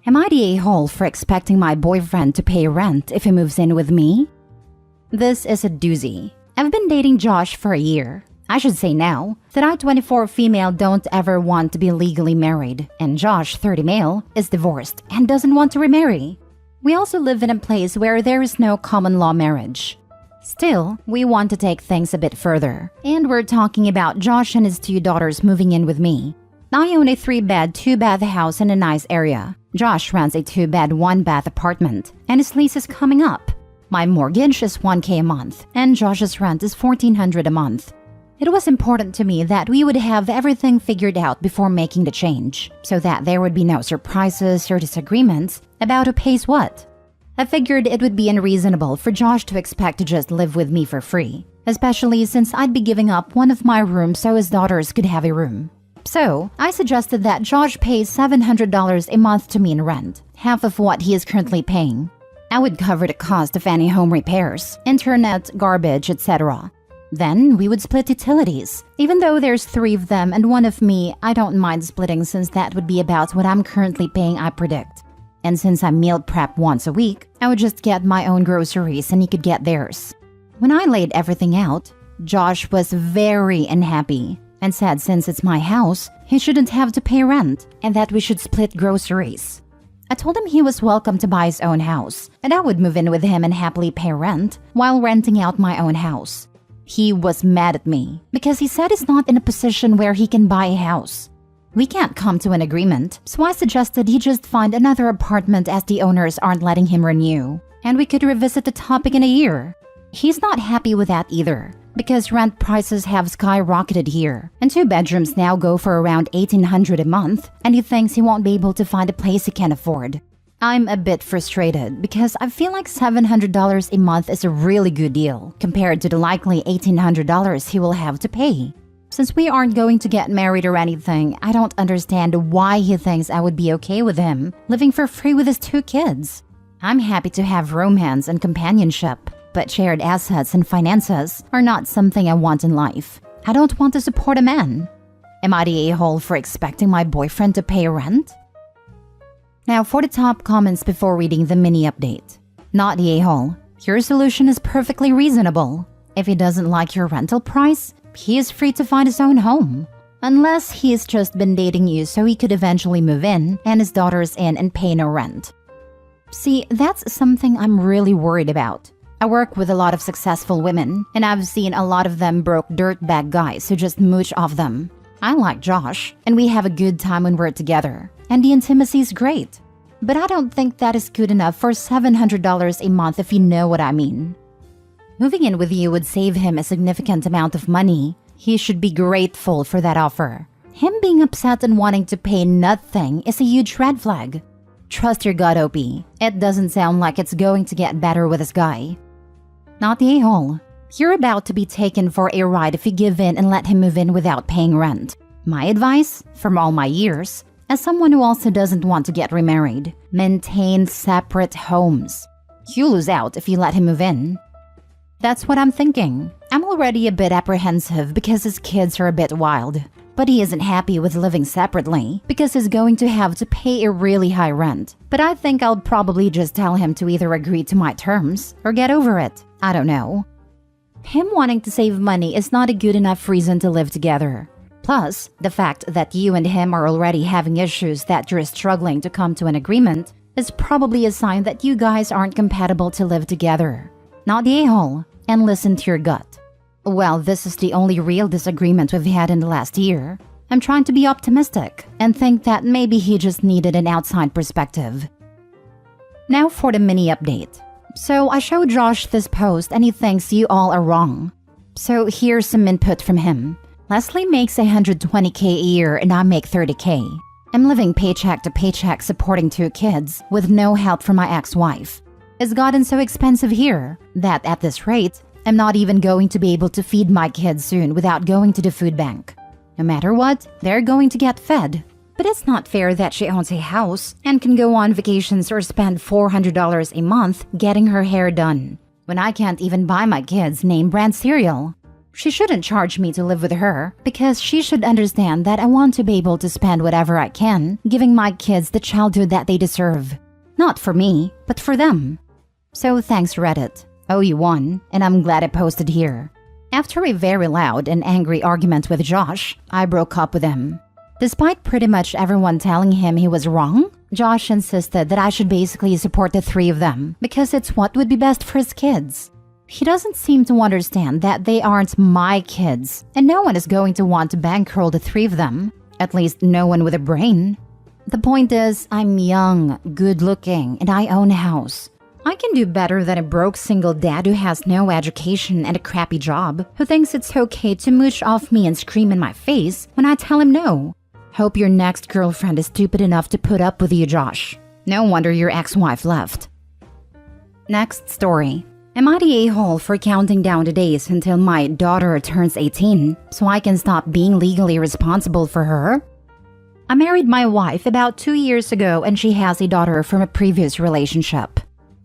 Am I the a-hole for expecting my boyfriend to pay rent if he moves in with me? This is a doozy. I've been dating Josh for a year. I should say now that I, 24 female, don't ever want to be legally married, and Josh, 30 male, is divorced and doesn't want to remarry. We also live in a place where there is no common law marriage. Still, we want to take things a bit further, and we're talking about Josh and his 2 daughters moving in with me. I own a 3-bed, 2-bath house in a nice area. Josh rents a 2-bed, 1-bath apartment, and his lease is coming up. My mortgage is $1,000 a month, and Josh's rent is $1,400 a month. It was important to me that we would have everything figured out before making the change, so that there would be no surprises or disagreements about who pays what. I figured it would be unreasonable for Josh to expect to just live with me for free, especially since I'd be giving up one of my rooms so his daughters could have a room. So, I suggested that Josh pays $700 a month to me in rent, half of what he is currently paying. I would cover the cost of any home repairs, internet, garbage, etc. Then, we would split utilities. Even though there's 3 of them and 1 of me, I don't mind splitting since that would be about what I'm currently paying, I predict. And since I meal prep once a week, I would just get my own groceries and he could get theirs. When I laid everything out, Josh was very unhappy and said since it's my house, he shouldn't have to pay rent and that we should split groceries. I told him he was welcome to buy his own house and I would move in with him and happily pay rent while renting out my own house. He was mad at me because he said he's not in a position where he can buy a house. We can't come to an agreement, so I suggested he just find another apartment as the owners aren't letting him renew, and we could revisit the topic in a year. He's not happy with that either, because rent prices have skyrocketed here, and 2 bedrooms now go for around $1,800 a month, and he thinks he won't be able to find a place he can afford. I'm a bit frustrated because I feel like $700 a month is a really good deal compared to the likely $1,800 he will have to pay. Since we aren't going to get married or anything, I don't understand why he thinks I would be okay with him living for free with his 2 kids. I'm happy to have romance and companionship, but shared assets and finances are not something I want in life. I don't want to support a man. Am I the a-hole for expecting my boyfriend to pay rent? Now for the top comments before reading the mini update. Not the a-hole. Your solution is perfectly reasonable. If he doesn't like your rental price, he is free to find his own home. Unless he's just been dating you so he could eventually move in and his daughters in and pay no rent. See, that's something I'm really worried about. I work with a lot of successful women, and I've seen a lot of them broke dirtbag guys who just mooch off them. I like Josh, and we have a good time when we're together, and the intimacy is great. But I don't think that is good enough for $700 a month if you know what I mean. Moving in with you would save him a significant amount of money. He should be grateful for that offer. Him being upset and wanting to pay nothing is a huge red flag. Trust your gut, OP. It doesn't sound like it's going to get better with this guy. Not the a-hole. You're about to be taken for a ride if you give in and let him move in without paying rent. My advice, from all my years, as someone who also doesn't want to get remarried, maintain separate homes. You lose out if you let him move in. That's what I'm thinking. I'm already a bit apprehensive because his kids are a bit wild. But he isn't happy with living separately because he's going to have to pay a really high rent. But I think I'll probably just tell him to either agree to my terms or get over it. I don't know. Him wanting to save money is not a good enough reason to live together. Plus, the fact that you and him are already having issues that you're struggling to come to an agreement is probably a sign that you guys aren't compatible to live together. Not the a-hole. And listen to your gut. Well, this is the only real disagreement we've had in the last year. I'm trying to be optimistic and think that maybe he just needed an outside perspective. Now for the mini update. So I showed Josh this post and he thinks you all are wrong. So here's some input from him. Leslie makes $120K a year and I make $30K. I'm living paycheck to paycheck supporting 2 kids with no help from my ex-wife. It's gotten so expensive here that at this rate, I'm not even going to be able to feed my kids soon without going to the food bank. No matter what, they're going to get fed. But it's not fair that she owns a house and can go on vacations or spend $400 a month getting her hair done, when I can't even buy my kids name brand cereal. She shouldn't charge me to live with her because she should understand that I want to be able to spend whatever I can, giving my kids the childhood that they deserve. Not for me, but for them. So thanks Reddit. Oh, you won, and I'm glad I posted here. After a very loud and angry argument with Josh, I broke up with him. Despite pretty much everyone telling him he was wrong, Josh insisted that I should basically support the three of them because it's what would be best for his kids. He doesn't seem to understand that they aren't my kids, and no one is going to want to bankroll the three of them. At least no one with a brain. The point is, I'm young, good-looking, and I own a house. I can do better than a broke single dad who has no education and a crappy job, who thinks it's okay to mooch off me and scream in my face when I tell him no. Hope your next girlfriend is stupid enough to put up with you, Josh. No wonder your ex-wife left. Next story. Am I the a-hole for counting down the days until my daughter turns 18 so I can stop being legally responsible for her? I married my wife about 2 years ago and she has a daughter from a previous relationship.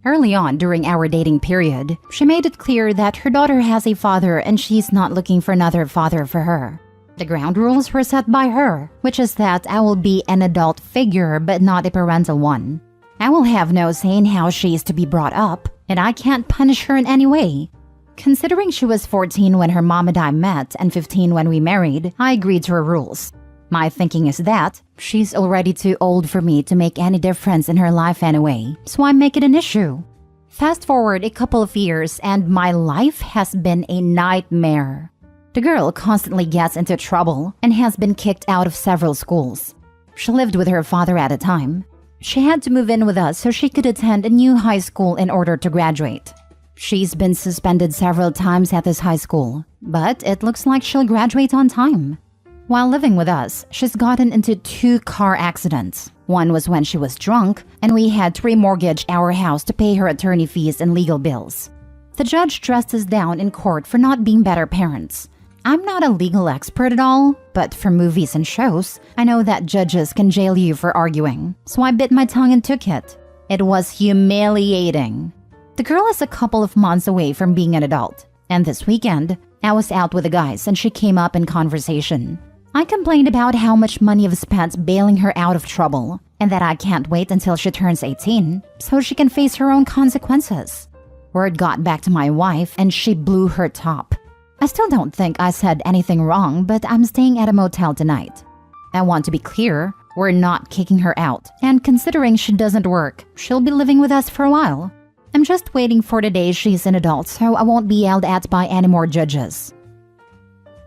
Early on during our dating period, she made it clear that her daughter has a father and she's not looking for another father for her. The ground rules were set by her, which is that I will be an adult figure but not a parental one. I will have no say in how she is to be brought up, and I can't punish her in any way. Considering she was 14 when her mom and I met and 15 when we married, I agreed to her rules. My thinking is that she's already too old for me to make any difference in her life anyway, so I make it an issue. Fast forward a couple of years and my life has been a nightmare. The girl constantly gets into trouble and has been kicked out of several schools. She lived with her father at a time. She had to move in with us so she could attend a new high school in order to graduate. She's been suspended several times at this high school, but it looks like she'll graduate on time. While living with us, she's gotten into 2 car accidents. One was when she was drunk, and we had to remortgage our house to pay her attorney fees and legal bills. The judge dressed us down in court for not being better parents. I'm not a legal expert at all, but for movies and shows, I know that judges can jail you for arguing, so I bit my tongue and took it. It was humiliating. The girl is a couple of months away from being an adult, and this weekend, I was out with the guys and she came up in conversation. I complained about how much money I've spent bailing her out of trouble, and that I can't wait until she turns 18 so she can face her own consequences. Word got back to my wife and she blew her top. I still don't think I said anything wrong, but I'm staying at a motel tonight. I want to be clear, we're not kicking her out, and considering she doesn't work, she'll be living with us for a while. I'm just waiting for the day she's an adult so I won't be yelled at by any more judges.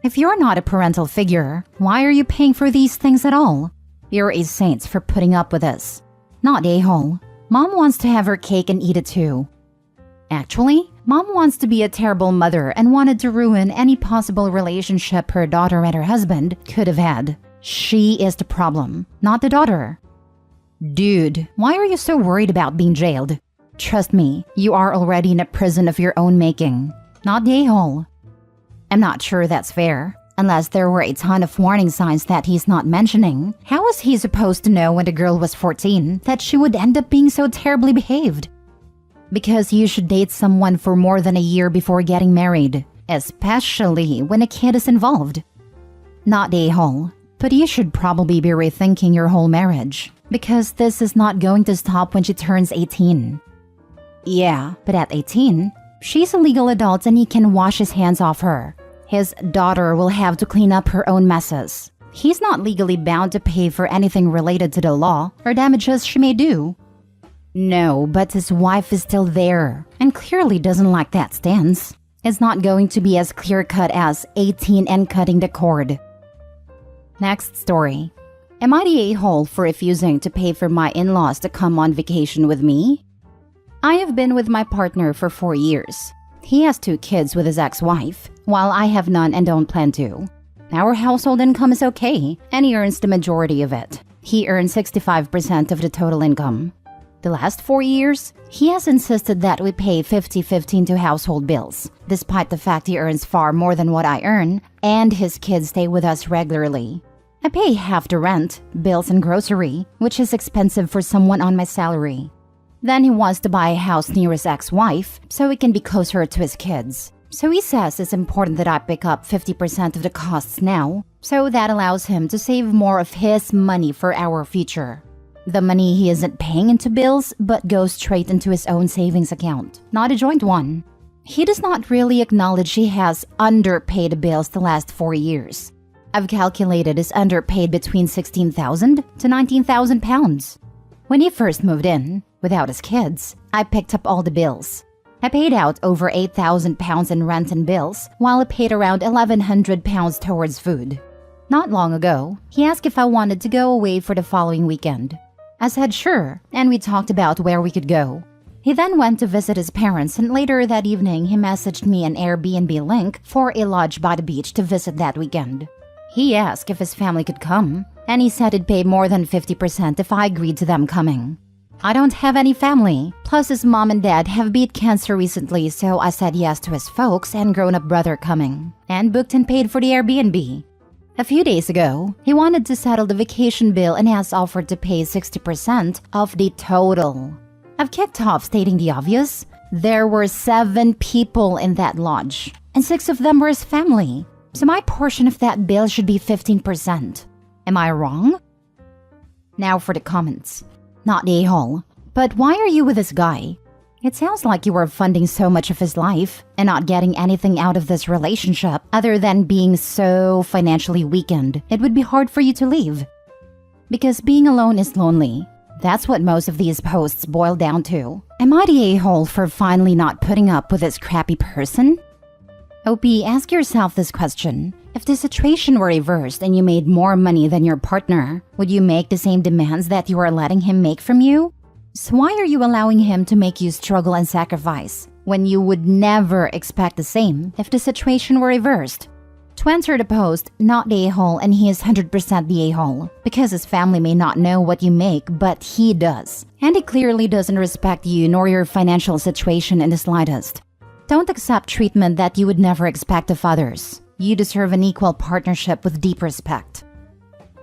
If you're not a parental figure, why are you paying for these things at all? You're a saint for putting up with this. Not a-hole. Mom wants to have her cake and eat it too. Actually, Mom wants to be a terrible mother and wanted to ruin any possible relationship her daughter and her husband could have had. She is the problem, not the daughter. Dude, why are you so worried about being jailed? Trust me, you are already in a prison of your own making, not the a-hole. I'm not sure that's fair. Unless there were a ton of warning signs that he's not mentioning, how was he supposed to know when the girl was 14 that she would end up being so terribly behaved? Because you should date someone for more than a year before getting married, especially when a kid is involved. Not a-hole, but you should probably be rethinking your whole marriage, because this is not going to stop when she turns 18. Yeah, but at 18, she's a legal adult and he can wash his hands off her. His daughter will have to clean up her own messes. He's not legally bound to pay for anything related to the law or damages she may do. No, but his wife is still there and clearly doesn't like that stance. It's not going to be as clear-cut as 18 and cutting the cord. Next story. Am I the a-hole for refusing to pay for my in-laws to come on vacation with me? I have been with my partner for 4 years. He has 2 kids with his ex-wife, while I have none and don't plan to. Our household income is okay, and he earns the majority of it. He earns 65% of the total income. The last 4 years, he has insisted that we pay 50-50 to household bills, despite the fact he earns far more than what I earn, and his kids stay with us regularly. I pay half the rent, bills and grocery, which is expensive for someone on my salary. Then he wants to buy a house near his ex-wife so he can be closer to his kids. So he says it's important that I pick up 50% of the costs now, so that allows him to save more of his money for our future. The money he isn't paying into bills, but goes straight into his own savings account, not a joint one. He does not really acknowledge he has underpaid bills the last 4 years. I've calculated he's underpaid between 16,000 to 19,000 pounds. When he first moved in, without his kids, I picked up all the bills. I paid out over 8,000 pounds in rent and bills, while I paid around 1,100 pounds towards food. Not long ago, he asked if I wanted to go away for the following weekend. I said sure, and we talked about where we could go. He then went to visit his parents, and later that evening he messaged me an Airbnb link for a lodge by the beach to visit that weekend. He asked if his family could come, and he said he'd pay more than 50% if I agreed to them coming. I don't have any family, plus his mom and dad have beat cancer recently, so I said yes to his folks and grown-up brother coming, and booked and paid for the Airbnb. A few days ago, he wanted to settle the vacation bill and has offered to pay 60% of the total. I've kicked off stating the obvious. There were 7 people in that lodge, and 6 of them were his family, so my portion of that bill should be 15%. Am I wrong? Now for the comments. Not a-hole, but why are you with this guy? It sounds like you were funding so much of his life and not getting anything out of this relationship other than being so financially weakened. It would be hard for you to leave. Because being alone is lonely. That's what most of these posts boil down to. Am I the a-hole for finally not putting up with this crappy person? OP, ask yourself this question. If the situation were reversed and you made more money than your partner, would you make the same demands that you are letting him make from you? So why are you allowing him to make you struggle and sacrifice when you would never expect the same if the situation were reversed? To answer the post, not the a-hole, and he is 100% the a-hole, because his family may not know what you make, but he does. And he clearly doesn't respect you nor your financial situation in the slightest. Don't accept treatment that you would never expect of others. You deserve an equal partnership with deep respect.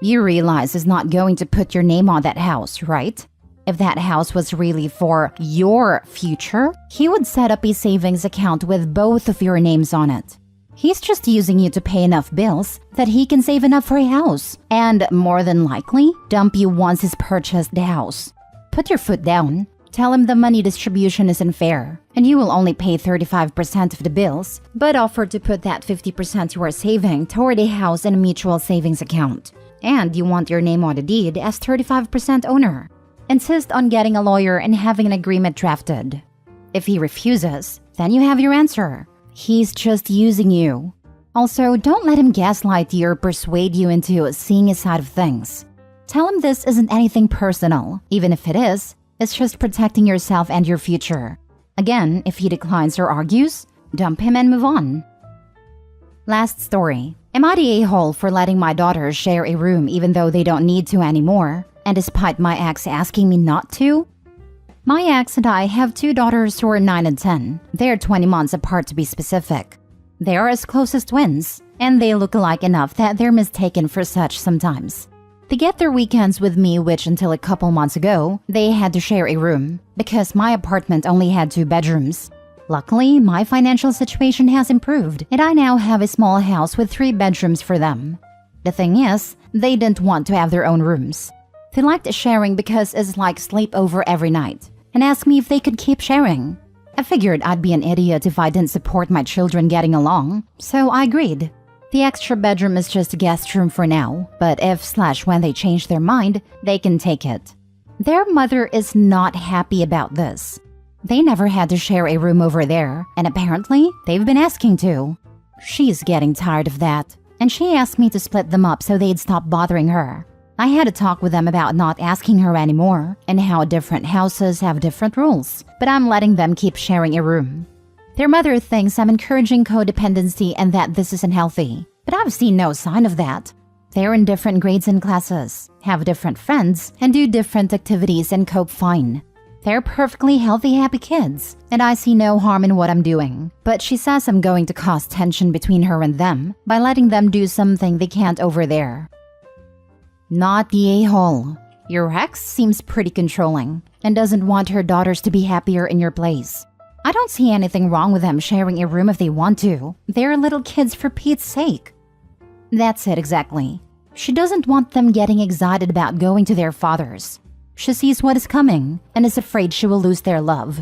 You realize he's not going to put your name on that house, right? If that house was really for your future, he would set up a savings account with both of your names on it. He's just using you to pay enough bills that he can save enough for a house, and more than likely, dump you once he's purchased the house. Put your foot down. Tell him the money distribution isn't fair, and you will only pay 35% of the bills, but offer to put that 50% you are saving toward a house and a mutual savings account. And you want your name on the deed as 35% owner. Insist on getting a lawyer and having an agreement drafted. If he refuses, then you have your answer. He's just using you. Also, don't let him gaslight you or persuade you into seeing his side of things. Tell him this isn't anything personal, even if it is. It's just protecting yourself and your future. Again, if he declines or argues, dump him and move on. Last story. Am I the a-hole for letting my daughters share a room even though they don't need to anymore, and despite my ex asking me not to? My ex and I have 2 daughters who are 9 and 10. They're 20 months apart to be specific. They are as close as twins, and they look alike enough that they're mistaken for such sometimes. They get their weekends with me, which until a couple months ago, they had to share a room, because my apartment only had 2 bedrooms. Luckily, my financial situation has improved, and I now have a small house with 3 bedrooms for them. The thing is, they didn't want to have their own rooms. They liked sharing because it's like sleepover every night, and asked me if they could keep sharing. I figured I'd be an idiot if I didn't support my children getting along, so I agreed. The extra bedroom is just a guest room for now, but if/when they change their mind, they can take it. Their mother is not happy about this. They never had to share a room over there, and apparently, they've been asking to. She's getting tired of that, and she asked me to split them up so they'd stop bothering her. I had a talk with them about not asking her anymore, and how different houses have different rules, but I'm letting them keep sharing a room. Their mother thinks I'm encouraging codependency and that this isn't healthy, but I've seen no sign of that. They're in different grades and classes, have different friends, and do different activities and cope fine. They're perfectly healthy, happy kids, and I see no harm in what I'm doing. But she says I'm going to cause tension between her and them by letting them do something they can't over there. Not the a-hole. Your ex seems pretty controlling and doesn't want her daughters to be happier in your place. I don't see anything wrong with them sharing a room if they want to. They're little kids for Pete's sake. That's it exactly. She doesn't want them getting excited about going to their father's. She sees what is coming and is afraid she will lose their love.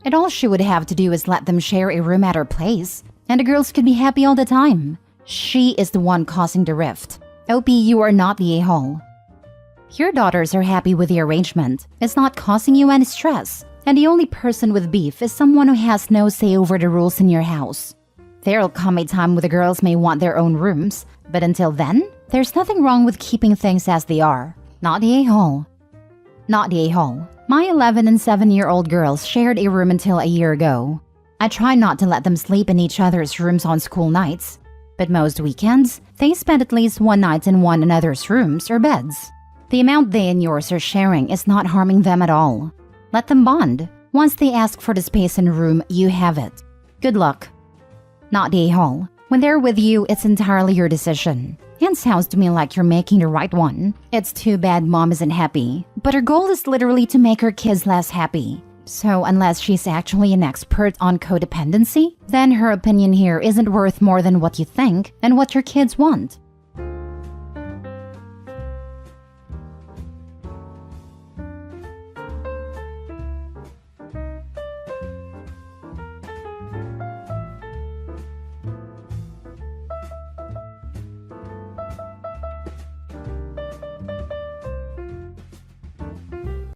And all she would have to do is let them share a room at her place, and the girls could be happy all the time. She is the one causing the rift. OP, you are not the a-hole. Your daughters are happy with the arrangement. It's not causing you any stress. And the only person with beef is someone who has no say over the rules in your house. There'll come a time when the girls may want their own rooms, but until then, there's nothing wrong with keeping things as they are. Not the a-hole. Not the a-hole. My 11 and 7-year-old girls shared a room until a year ago. I try not to let them sleep in each other's rooms on school nights, but most weekends, they spend at least one night in one another's rooms or beds. The amount they and yours are sharing is not harming them at all. Let them bond. Once they ask for the space in a room, you have it. Good luck. Not the a-hole. When they're with you, it's entirely your decision. And sounds to me like you're making the right one. It's too bad mom isn't happy, but her goal is literally to make her kids less happy. So unless she's actually an expert on codependency, then her opinion here isn't worth more than what you think and what your kids want.